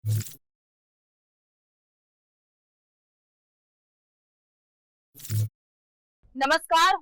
નમસ્કાર,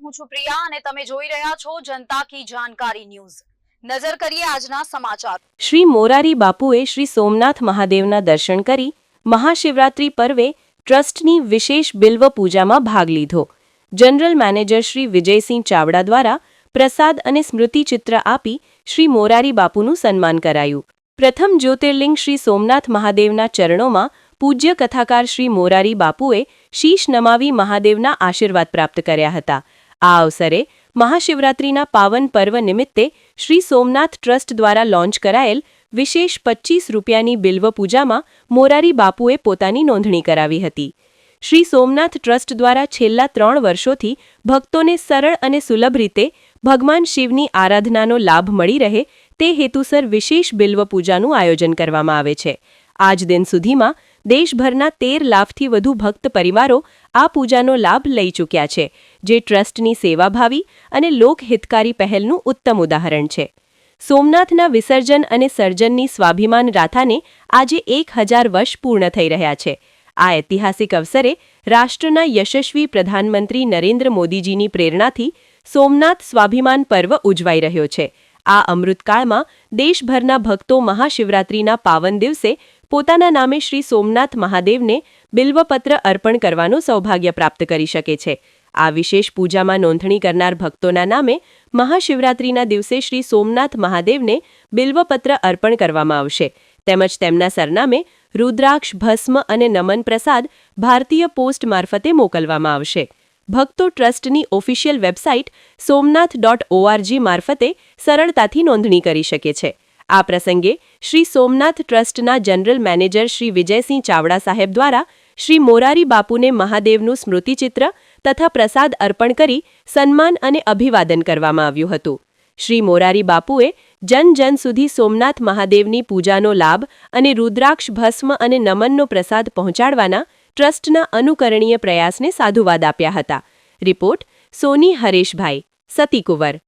હું છું પ્રિયા અને તમે જોઈ રહ્યા છો જનતા કી જાણકારી ન્યૂઝ। નજર કરીએ આજના સમાચાર। શ્રી મોરારી બાપુએ શ્રી સોમનાથ મહાદેવના દર્શન કરી મહાશિવરાત્રી પર્વે ટ્રસ્ટની વિશેષ બિલ્વ પૂજામાં ભાગ લીધો। જનરલ મેનેજર શ્રી વિજયસિંહ ચાવડા દ્વારા પ્રસાદ અને સ્મૃતિચિત્ર આપી શ્રી મોરારી બાપુનું સન્માન કરાયું। પ્રથમ જ્યોતિર્લિંગ શ્રી સોમનાથ મહાદેવના ચરણોમાં પૂજ્ય કથાકાર શ્રી મોરારી બાપુએ શીશ નમાવી મહાદેવના આશીર્વાદ પ્રાપ્ત કર્યા હતા। આ અવસરે મહાશિવરાત્રિના પાવન પર્વ નિમિત્તે શ્રી સોમનાથ ટ્રસ્ટ દ્વારા લોન્ચ કરાયેલ વિશેષ 25 રૂપિયાની બિલ્વ પૂજામાં મોરારી બાપુએ પોતાની નોંધણી કરાવી હતી। શ્રી સોમનાથ ટ્રસ્ટ દ્વારા છેલ્લા 3 વર્ષોથી ભક્તોને સરળ અને સુલભ રીતે ભગવાન શિવની આરાધનાનો લાભ મળી રહે તે હેતુસર વિશેષ બિલ્વ પૂજાનું આયોજન કરવામાં આવે છે। આજ દિન સુધીમાં દેશભરના 13 લાખથી વધુ ભક્ત પરિવારો આ પૂજાનો લાભ લઈ ચૂક્યા છે, જે ટ્રસ્ટની સેવાભાવી અને લોકહિતકારી પહેલનું ઉત્તમ ઉદાહરણ છે। સોમનાથના વિસર્જન અને સર્જનની સ્વાભિમાન ગાથાને આજે 1000 વર્ષ પૂર્ણ થઈ રહ્યા છે। આ ઐતિહાસિક અવસરે રાષ્ટ્રના યશસ્વી પ્રધાનમંત્રી નરેન્દ્ર મોદીજીની પ્રેરણાથી સોમનાથ સ્વાભિમાન પર્વ ઉજવાઈ રહ્યો છે। આ અમૃતકાળમાં દેશભરના ભક્તો મહાશિવરાત્રિના પાવન દિવસે પોતાના નામે શ્રી સોમનાથ મહાદેવને બિલ્વપત્ર અર્પણ કરવાનું સૌભાગ્ય પ્રાપ્ત કરી શકે છે। આ વિશેષ પૂજામાં નોંધણી કરનાર ભક્તોના નામે મહાશિવરાત્રિના દિવસે શ્રી સોમનાથ મહાદેવને બિલ્વપત્ર અર્પણ કરવામાં આવશે, તેમજ તેમના સરનામે રુદ્રાક્ષ, ભસ્મ અને નમન પ્રસાદ ભારતીય પોસ્ટ મારફતે મોકલવામાં આવશે। ભક્તો ટ્રસ્ટની ઓફિશિયલ વેબસાઇટ somnath.org મારફતે સરળતાથી નોંધણી કરી શકે છે। આ પ્રસંગે શ્રી સોમનાથ ટ્રસ્ટના જનરલ મેનેજર શ્રી વિજયસિંહ ચાવડા સાહેબ દ્વારા શ્રી મોરારી બાપુને મહાદેવનું સ્મૃતિચિત્ર તથા પ્રસાદ અર્પણ કરી સન્માન અને અભિવાદન કરવામાં આવ્યું હતું। શ્રી મોરારી બાપુએ જન જન સુધી સોમનાથ મહાદેવની પૂજાનો લાભ અને રુદ્રાક્ષ, ભસ્મ અને નમનનો પ્રસાદ પહોંચાડવાના ટ્રસ્ટના અનુકરણીય પ્રયાસને સાધુવાદ આપ્યા હતા। રિપોર્ટ સોની હરેશભાઈ, સતીકુંવર।